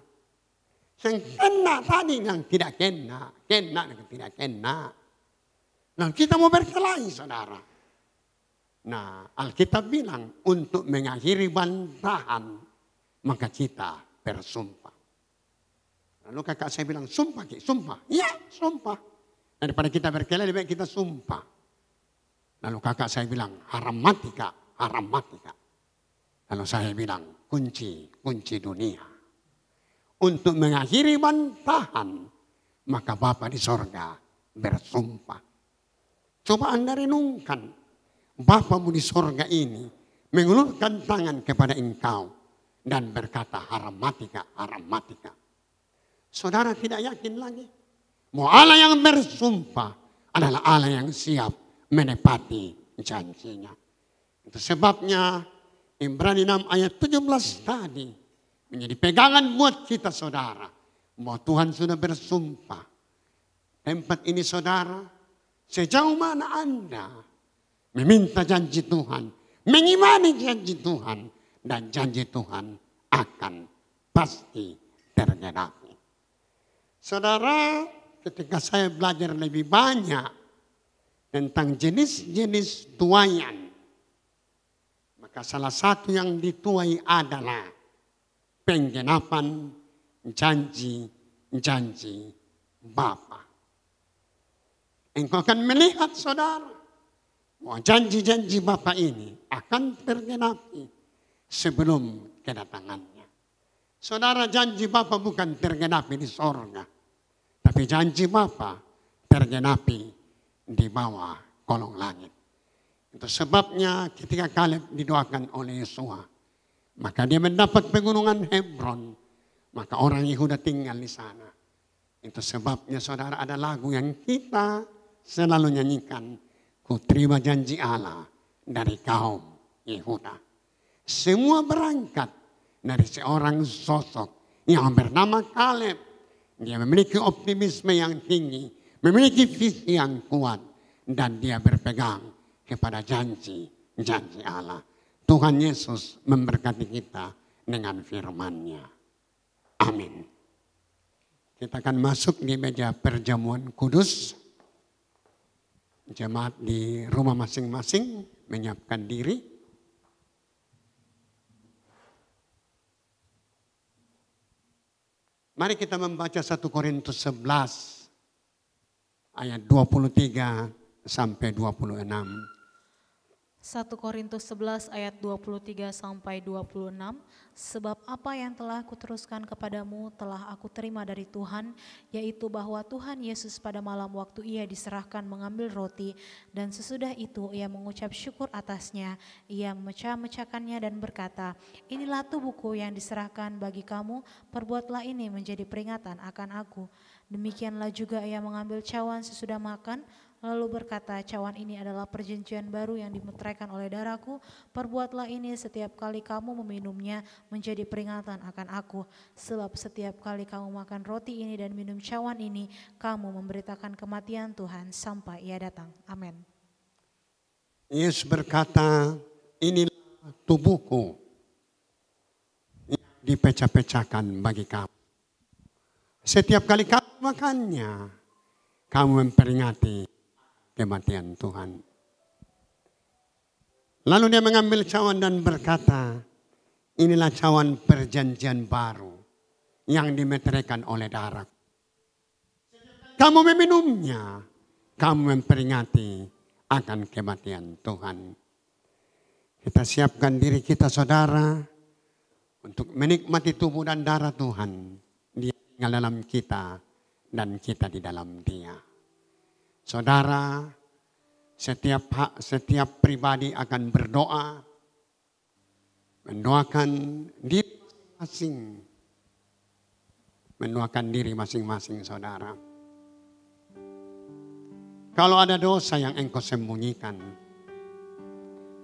Yang kena tadi bilang, tidak kena. Kena, tidak kena. Nah, kita mau berkelahi, saudara. Nah, Alkitab bilang, untuk mengakhiri bantahan, maka kita bersumpah. Lalu kakak saya bilang, sumpah Ki, sumpah. Iya, sumpah. Daripada kita berkelahi, lebih baik kita sumpah. Lalu kakak saya bilang, haram mati Kak, haram mati Kak. Lalu saya bilang, kunci dunia. Untuk mengakhiri bantahan, maka Bapa di sorga bersumpah. Coba Anda renungkan, Bapamu di sorga ini mengulurkan tangan kepada engkau dan berkata, haram mati Kak, haram mati Kak. Saudara tidak yakin lagi bahwa Allah yang bersumpah adalah Allah yang siap menepati janjinya. Itu sebabnya Ibrani 6 ayat 17 tadi menjadi pegangan buat kita, saudara, bahwa Tuhan sudah bersumpah. Tempat ini, saudara, sejauh mana Anda meminta janji Tuhan, mengimani janji Tuhan, dan janji Tuhan akan pasti tergenapi. Saudara, ketika saya belajar lebih banyak tentang jenis-jenis tuaian, maka salah satu yang dituai adalah penggenapan janji-janji Bapa. Engkau akan melihat, saudara, bahwa janji-janji Bapa ini akan tergenapi sebelum kedatangannya. Saudara, janji Bapa bukan tergenapi di sorga, tapi janji Bapa tergenapi di bawah kolong langit. Itu sebabnya ketika Kaleb didoakan oleh Yosua, maka dia mendapat pegunungan Hebron, maka orang Yehuda tinggal di sana. Itu sebabnya, saudara, ada lagu yang kita selalu nyanyikan, ku terima janji Allah dari kaum Yehuda. Semua berangkat dari seorang sosok yang bernama Kaleb. Dia memiliki optimisme yang tinggi, memiliki visi yang kuat, dan dia berpegang kepada janji Allah. Tuhan Yesus memberkati kita dengan firman-Nya. Amin. Kita akan masuk di meja perjamuan kudus. Jemaat di rumah masing-masing menyiapkan diri. Mari kita membaca 1 Korintus 11 ayat 23 sampai 26. 1 Korintus 11 ayat 23 sampai 26. Sebab apa yang telah kuteruskan kepadamu telah aku terima dari Tuhan, yaitu bahwa Tuhan Yesus pada malam waktu ia diserahkan mengambil roti, dan sesudah itu ia mengucap syukur atasnya, ia memecah-mecahkannya dan berkata, inilah tubuhku yang diserahkan bagi kamu, perbuatlah ini menjadi peringatan akan aku. Demikianlah juga ia mengambil cawan sesudah makan, Lalu berkata, cawan ini adalah perjanjian baru yang dimeteraikan oleh darahku. Perbuatlah ini setiap kali kamu meminumnya menjadi peringatan akan aku. Sebab setiap kali kamu makan roti ini dan minum cawan ini, kamu memberitakan kematian Tuhan sampai ia datang. Amin. Yesus berkata, inilah tubuhku yang dipecah-pecahkan bagi kamu. Setiap kali kamu makannya, kamu memperingati kematian Tuhan. Lalu dia mengambil cawan dan berkata, inilah cawan perjanjian baru yang dimeteraikan oleh darah. Kamu meminumnya, kamu memperingati akan kematian Tuhan. Kita siapkan diri kita saudara untuk menikmati tubuh dan darah Tuhan. Dia tinggal dalam kita dan kita di dalam Dia. Saudara, setiap pribadi akan berdoa, mendoakan diri masing-masing, mendoakan diri masing-masing saudara. Kalau ada dosa yang engkau sembunyikan,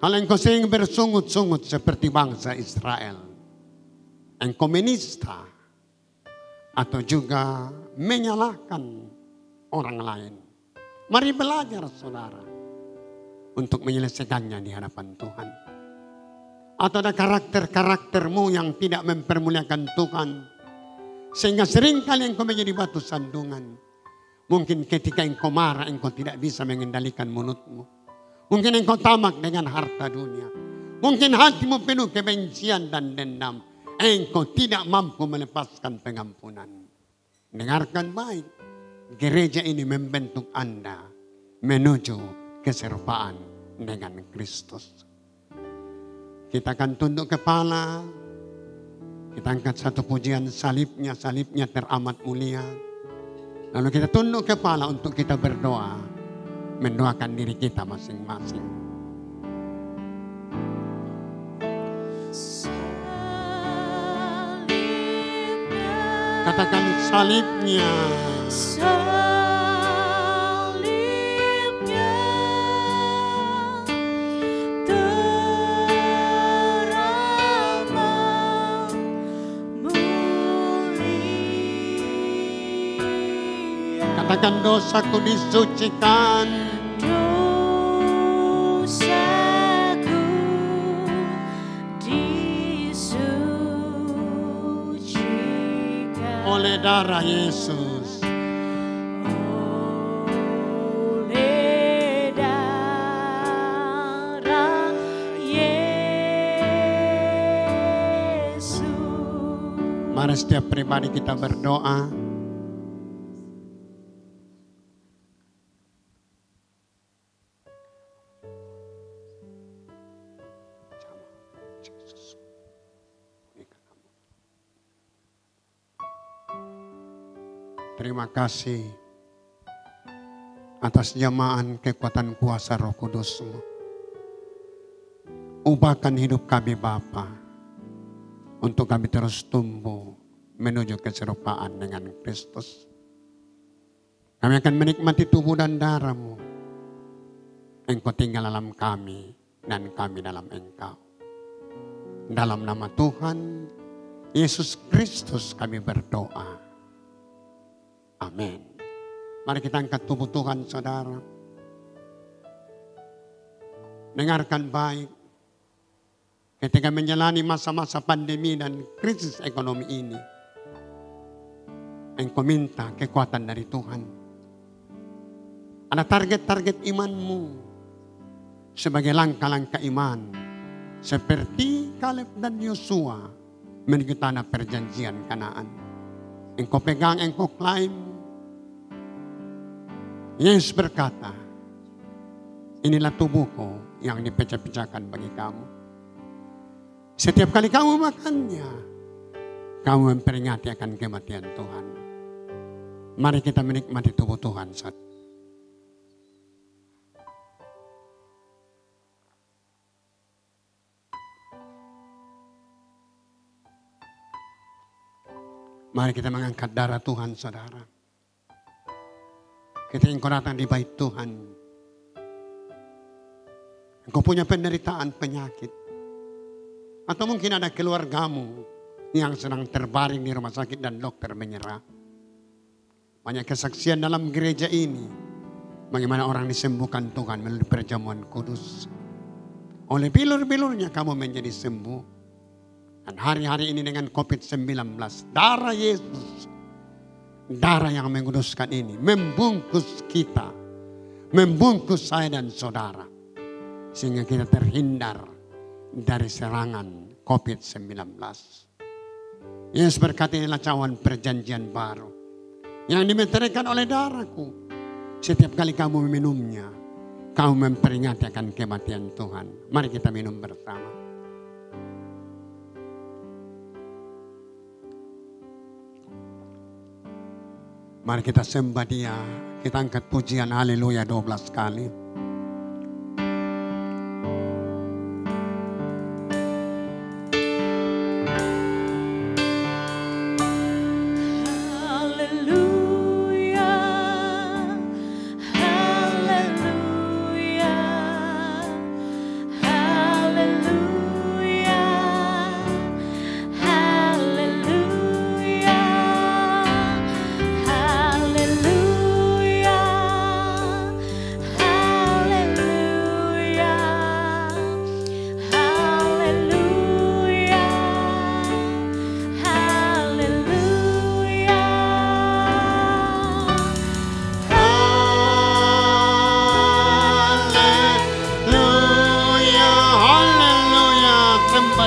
kalau engkau sering bersungut-sungut seperti bangsa Israel, engkau menista atau juga menyalahkan orang lain. Mari belajar saudara untuk menyelesaikannya di hadapan Tuhan. Atau ada karakter-karaktermu yang tidak mempermuliakan Tuhan, sehingga seringkali engkau menjadi batu sandungan. Mungkin ketika engkau marah, engkau tidak bisa mengendalikan mulutmu. Mungkin engkau tamak dengan harta dunia. Mungkin hatimu penuh kebencian dan dendam. Engkau tidak mampu melepaskan pengampunan. Dengarkan baik. Gereja ini membentuk Anda menuju keserupaan dengan Kristus. Kita akan tunduk kepala. Kita angkat satu pujian salibnya teramat mulia. Lalu kita tunduk kepala untuk kita berdoa. Mendoakan diri kita masing-masing. Katakan salibnya. Salibnya teramat mulia. Katakan dosaku disucikan. Dosaku disucikan Oleh darah Yesus. oleh darah Yesus. Mari setiap pribadi kita berdoa. Terima kasih atas jamaan kekuatan kuasa Roh Kudus-Mu. Ubahkan hidup kami Bapa untuk kami terus tumbuh menuju keserupaan dengan Kristus. Kami akan menikmati tubuh dan darah-Mu. Engkau tinggal dalam kami dan kami dalam Engkau. Dalam nama Tuhan Yesus Kristus kami berdoa. Amin. Mari kita angkat tubuh Tuhan saudara. Dengarkan baik. Ketika menjalani masa-masa pandemi dan krisis ekonomi ini, engkau minta kekuatan dari Tuhan. Ada target-target imanmu sebagai langkah-langkah iman. Seperti Kaleb dan Yosua menuju tanah perjanjian Kanaan. Engkau pegang, engkau klaim. Yesus berkata, inilah tubuhku yang dipecah-pecahkan bagi kamu. Setiap kali kamu makannya, kamu memperingati akan kematian Tuhan. Mari kita menikmati tubuh Tuhan. Mari kita mengangkat darah Tuhan saudara. Ketika engkau datang di bait Tuhan, engkau punya penderitaan penyakit. Atau mungkin ada keluargamu yang sedang terbaring di rumah sakit dan dokter menyerah. Banyak kesaksian dalam gereja ini. Bagaimana orang disembuhkan Tuhan melalui perjamuan kudus. Oleh bilur-bilurnya kamu menjadi sembuh. Dan hari-hari ini dengan COVID-19, darah Yesus, darah yang menguduskan ini membungkus kita, membungkus saya dan saudara, sehingga kita terhindar dari serangan COVID-19. Yesus berkata, inilah cawan perjanjian baru yang dimeteraikan oleh darahku. Setiap kali kamu meminumnya, kamu memperingati akan kematian Tuhan. Mari kita minum bersama. Mari kita sembah Dia. Kita angkat pujian haleluya 12 kali.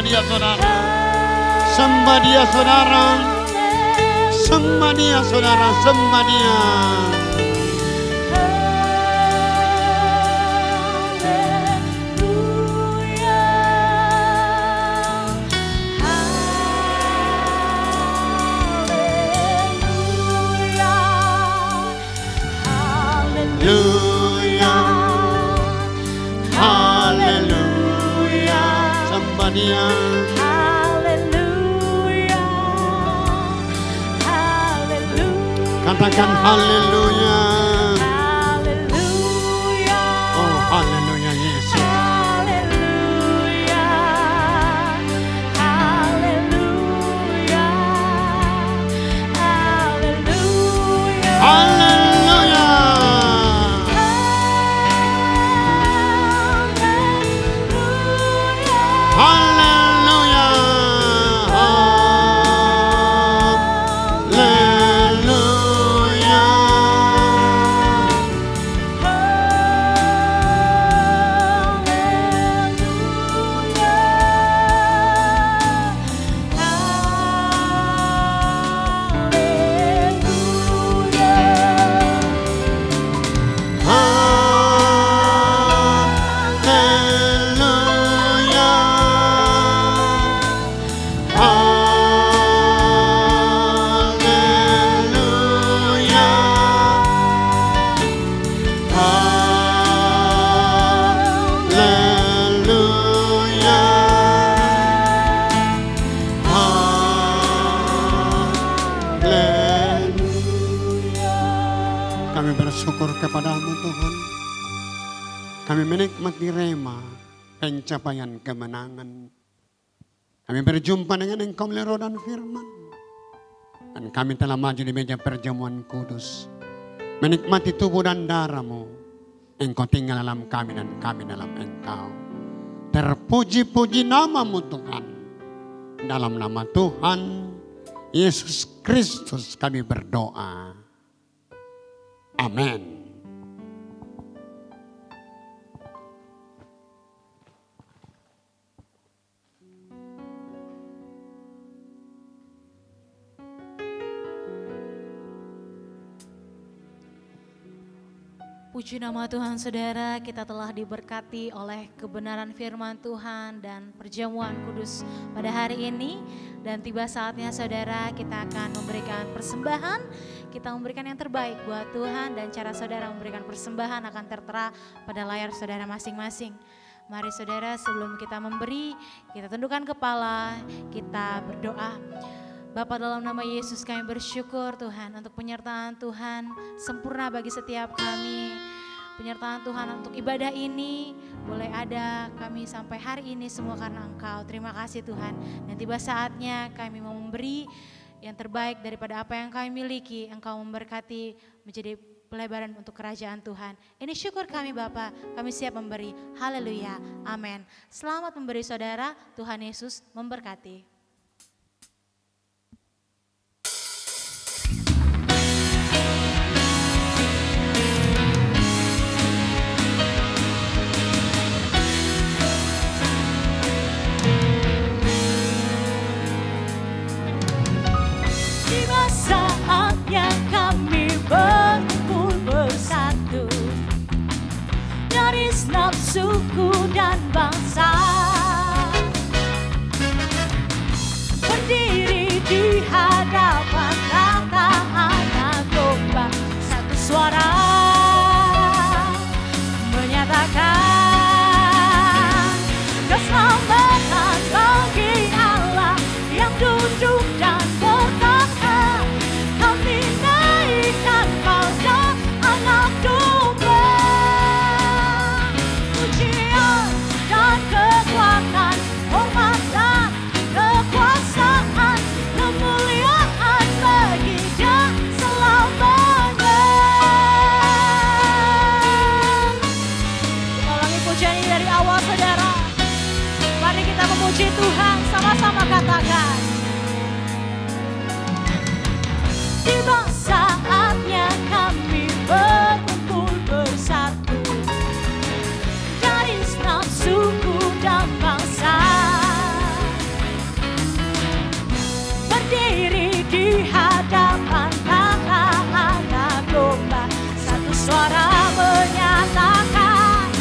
Dia saudara, sembah Dia saudara, sembah Dia saudara, sembah Dia. Haleluya, haleluya, sembah Dia. Haleluya, haleluya. Katakan haleluya. Haleluya. Oh haleluya Yesus. Haleluya. Haleluya. Haleluya. Haleluya. Haleluya. Haleluya. Haleluya. Haleluya. Haleluya. Haleluya. Kami bersyukur kepadamu Tuhan. Kami menikmati rema pencapaian kemenangan. Kami berjumpa dengan Engkau melalui roh dan firman. Dan kami telah maju di meja perjamuan kudus. Menikmati tubuh dan darah-Mu. Engkau tinggal dalam kami dan kami dalam Engkau. Terpuji-puji nama-Mu Tuhan. Dalam nama Tuhan Yesus Kristus kami berdoa. Amin. Puji nama Tuhan saudara, kita telah diberkati oleh kebenaran firman Tuhan dan perjamuan kudus pada hari ini. Dan tiba saatnya saudara kita akan memberikan persembahan, kita memberikan yang terbaik buat Tuhan. Dan cara saudara memberikan persembahan akan tertera pada layar saudara masing-masing. Mari saudara sebelum kita memberi, kita tundukkan kepala, kita berdoa. Bapa, dalam nama Yesus kami bersyukur Tuhan untuk penyertaan Tuhan sempurna bagi setiap kami. Penyertaan Tuhan untuk ibadah ini boleh ada kami sampai hari ini semua karena Engkau. Terima kasih Tuhan. Dan tiba saatnya kami mau memberi yang terbaik daripada apa yang kami miliki. Engkau memberkati menjadi pelebaran untuk kerajaan Tuhan. Ini syukur kami Bapa, kami siap memberi. Haleluya, amin. Selamat memberi saudara, Tuhan Yesus memberkati. Saatnya kami berkumpul bersatu dari segenap suku dan bangsa, berdiri di hadapan tata anak domba, satu suara menyatakan keselamatan bagi Allah yang duduk dan bertahta. Kami naikkan pada anak domba, pujian dan kekuatan, hormat dan kekuasaan, kemuliaan bagi Dia selamanya. Kita ulangi pujian ini dari awal saudara. Mari kita memuji Tuhan, sama-sama katakan. Tiba saatnya kami berkumpul bersatu dari segenap suku dan bangsa, berdiri di hadapan tata anak domba, satu suara menyatakan,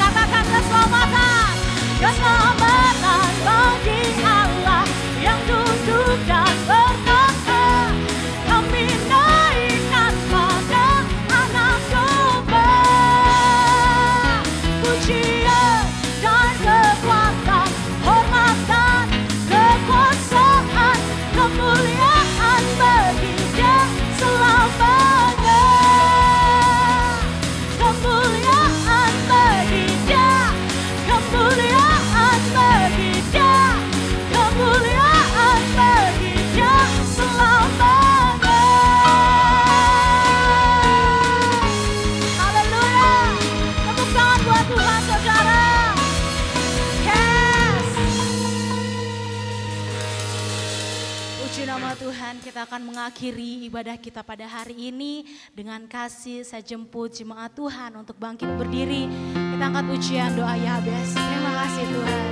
katakan keselamatan, keselamatan bagi Allah yang duduk dan bertahta. Kami naikkan pada anak domba, pujian dan kekuatan, hormat dan kekuasaan, kemuliaan bagi Dia selamanya. Kemuliaan bagi Dia, kemuliaan bagi Dia, kemuliaan bagi Dia selamanya. Haleluya. Tepuk tangan buat Tuhan saudara. Yes. Puji nama Tuhan, kita akan mengakhiri ibadah kita pada hari ini dengan kasih saya jemput jemaat Tuhan untuk bangkit berdiri. Kita angkat pujian doa Yabes. Terima kasih Tuhan.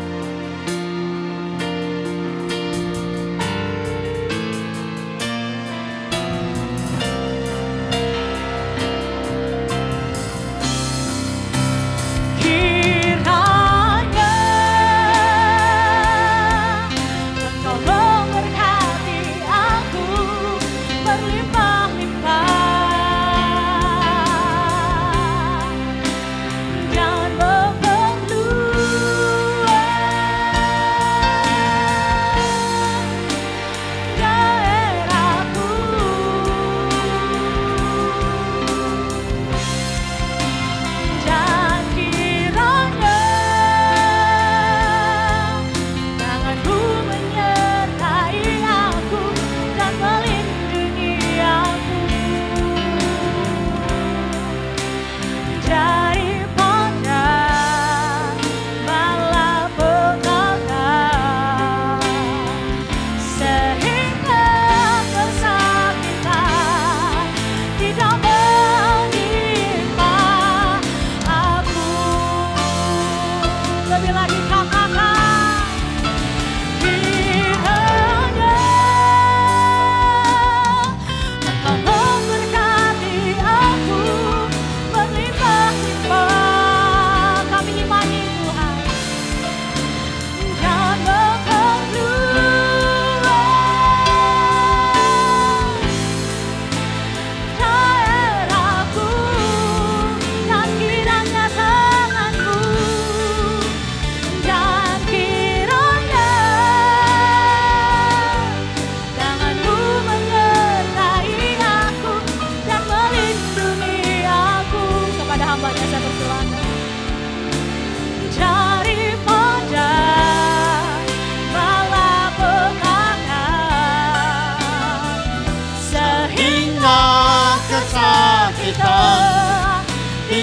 Kiranya Engkau memberkati aku berlimpah-limpah dan memenuhi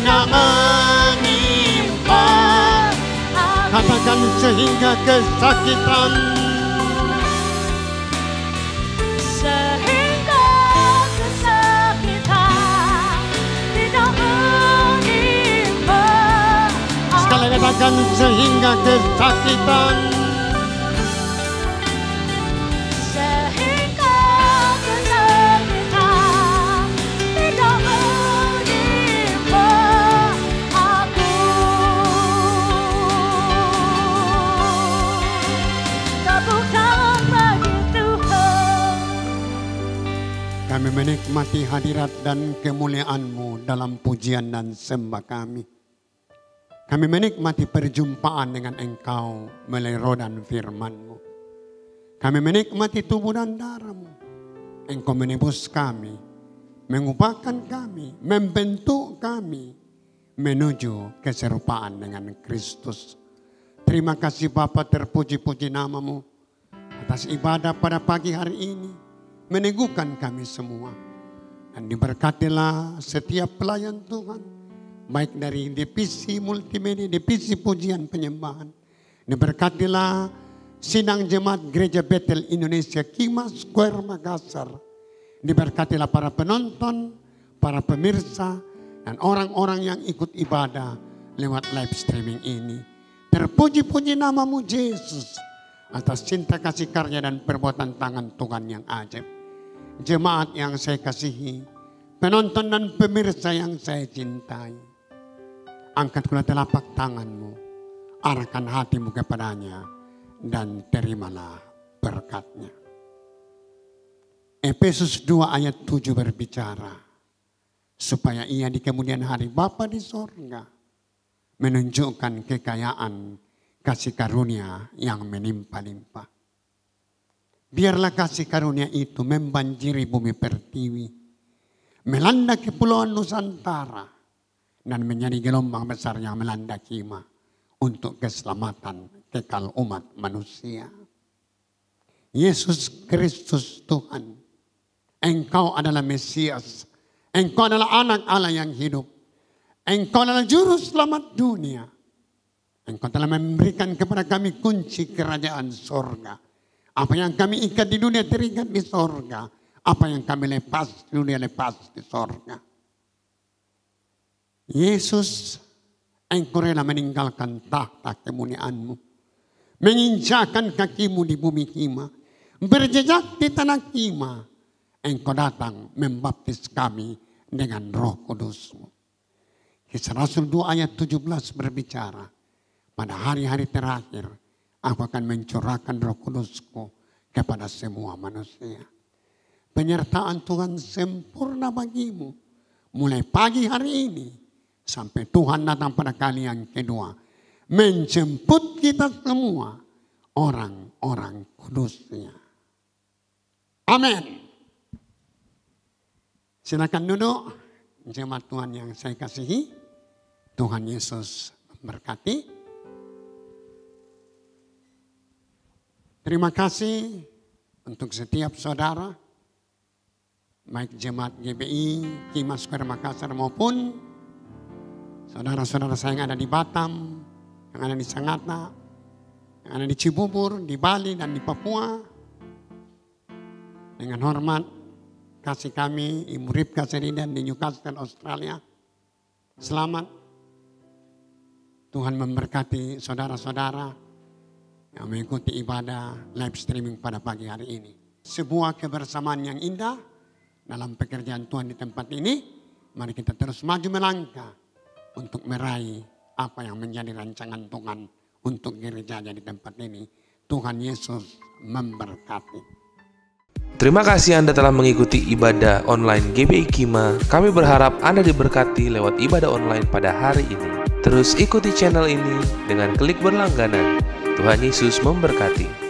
tidak menimpa. Katakan sehingga kesakitan, sehingga kesakitan tidak menimpa. sekali katakan sehingga kesakitan, Sehingga kesakitan tidak menimpa aku. Tepuk tangan bagi Tuhan. kami menikmati hadirat dan kemuliaan-Mu dalam pujian dan sembah kami. Kami menikmati perjumpaan dengan Engkau melalui roh dan firman-Mu. Kami menikmati tubuh dan darah-Mu. Engkau menebus kami, mengubahkan kami, membentuk kami menuju keserupaan dengan Kristus. Terima kasih Bapa, terpuji-puji nama-Mu atas ibadah pada pagi hari ini. Meneguhkan kami semua. Dan diberkatilah setiap pelayan Tuhan. Baik dari divisi multimedia, divisi pujian penyembahan. Diberkatilah sidang jemaat Gereja Betel Indonesia Kima Square Makassar. Diberkatilah para penonton, para pemirsa, dan orang-orang yang ikut ibadah lewat live streaming ini. Terpuji-puji nama-Mu Yesus atas cinta kasih karya dan perbuatan tangan Tuhan yang ajaib. Jemaat yang saya kasihi, penonton dan pemirsa yang saya cintai, angkatlah telapak tangan-Mu, arahkan hatimu kepadanya, dan terimalah berkat-Nya. Efesus 2 ayat 7 berbicara, supaya ia di kemudian hari Bapa di sorga menunjukkan kekayaan kasih karunia yang melimpah-limpah. Biarlah kasih karunia itu membanjiri bumi pertiwi, melanda kepulauan Nusantara, dan menjadi gelombang besar yang melanda Kima untuk keselamatan kekal umat manusia. Yesus Kristus Tuhan, Engkau adalah Mesias, Engkau adalah anak Allah yang hidup, Engkau adalah juru selamat dunia. Engkau telah memberikan kepada kami kunci kerajaan sorga. Apa yang kami ikat di dunia terikat di sorga. Apa yang kami lepas di dunia lepas di sorga. Yesus, Engkau rela meninggalkan tahta kemuliaan-Mu, menginjakkan kakimu di bumi Kima, berjejak di tanah Kima. Engkau datang membaptis kami dengan Roh Kudus-Mu. Kisah Rasul 2 ayat 17 berbicara, pada hari-hari terakhir aku akan mencurahkan Roh Kudus-Ku kepada semua manusia. Penyertaan Tuhan sempurna bagimu mulai pagi hari ini sampai Tuhan datang pada kali yang kedua, menjemput kita semua orang-orang kudus-Nya. Amin. Silakan duduk, jemaat Tuhan yang saya kasihi. Tuhan Yesus memberkati. Terima kasih untuk setiap saudara, baik jemaat GBI, Kima Square Makassar maupun saudara-saudara saya yang ada di Batam, yang ada di Sangatta, yang ada di Cibubur, di Bali dan di Papua. Dengan hormat kasih kami Ibu Ripka Seridan di Newcastle, Australia. Selamat. Tuhan memberkati saudara-saudara yang mengikuti ibadah live streaming pada pagi hari ini. Sebuah kebersamaan yang indah dalam pekerjaan Tuhan di tempat ini. Mari kita terus maju melangkah untuk meraih apa yang menjadi rancangan Tuhan untuk gerejanya di tempat ini. Tuhan Yesus memberkati. Terima kasih Anda telah mengikuti ibadah online GBI Kima. Kami berharap Anda diberkati lewat ibadah online pada hari ini. Terus ikuti channel ini dengan klik berlangganan. Tuhan Yesus memberkati.